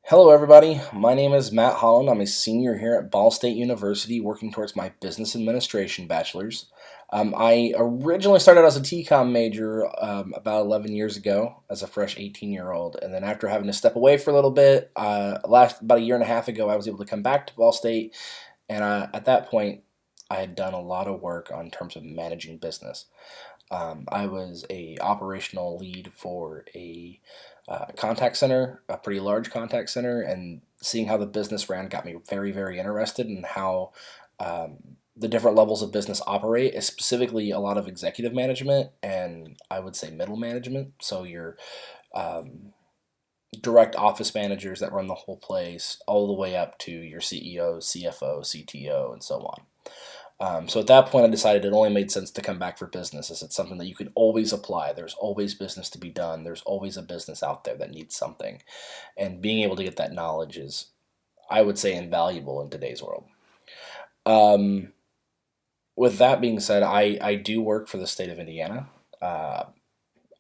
Hello, everybody. My name is Matt Hollen. I'm a senior here at Ball State University working towards my business administration bachelor's. I originally started as a TCOM major about 11 years ago as a fresh 18-year-old. And then after having to step away for a little bit, about a year and a half ago, I was able to come back to Ball State. And at that point, I had done a lot of work on terms of managing business. I was a operational lead for a contact center, a pretty large contact center, and seeing how the business ran got me very, very interested in how the different levels of business operate, specifically a lot of executive management and I would say middle management. So your um, direct office managers that run the whole place, all the way up to your CEO, CFO, CTO, and so on. So at that point, I decided it only made sense to come back for business, as it's something that you can always apply. There's always business to be done. There's always a business out there that needs something. And being able to get that knowledge is, I would say, invaluable in today's world. Um, with that being said, I do work for the state of Indiana. Uh,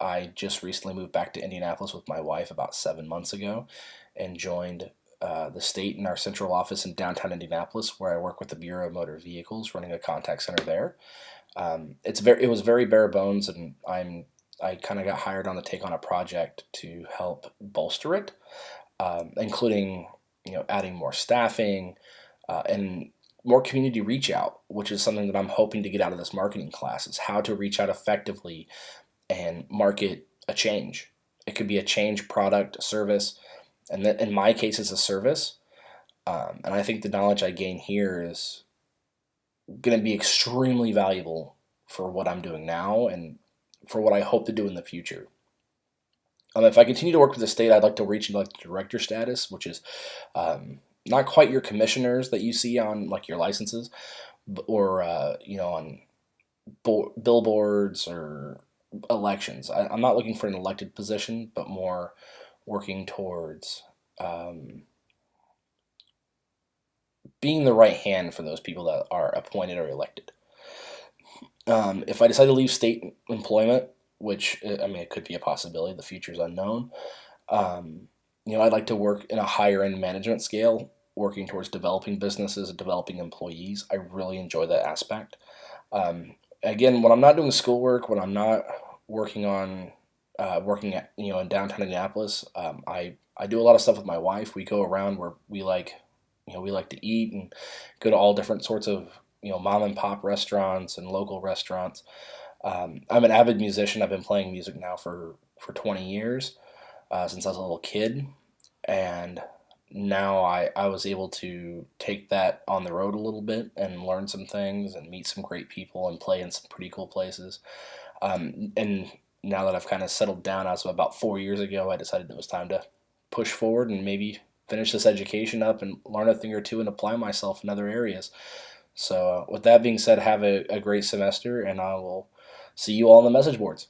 I just recently moved back to Indianapolis with my wife about 7 months ago and joined the state in our central office in downtown Indianapolis, where I work with the Bureau of Motor Vehicles, running a contact center there. It was very bare bones, and I kind of got hired on to take on a project to help bolster it, including adding more staffing and more community reach out, which is something that I'm hoping to get out of this marketing class, is how to reach out effectively and market a change. It could be a change product, a service, and that in my case, it's a service. And I think the knowledge I gain here is going to be extremely valuable for what I'm doing now and for what I hope to do in the future. If I continue to work with the state, I'd like to reach into like the director status, which is not quite your commissioners that you see on like your licenses, or on billboards or elections. I'm not looking for an elected position, but more working towards um, being the right hand for those people that are appointed or elected. If I decide to leave state employment, which I mean it could be a possibility, the future is unknown. Um, I'd like to work in a higher end management scale, working towards developing businesses and developing employees. I really enjoy that aspect. Again, when I'm not doing schoolwork, when I'm not working on working at in downtown Indianapolis, I do a lot of stuff with my wife. We go around where we like to eat and go to all different sorts of mom and pop restaurants and local restaurants. I'm an avid musician. I've been playing music now for 20 years, since I was a little kid, and now I was able to take that on the road a little bit and learn some things and meet some great people and play in some pretty cool places. And now that I've kind of settled down as of about 4 years ago, I decided it was time to push forward and maybe finish this education up and learn a thing or two and apply myself in other areas. So, with that being said, have a great semester, and I will see you all on the message boards.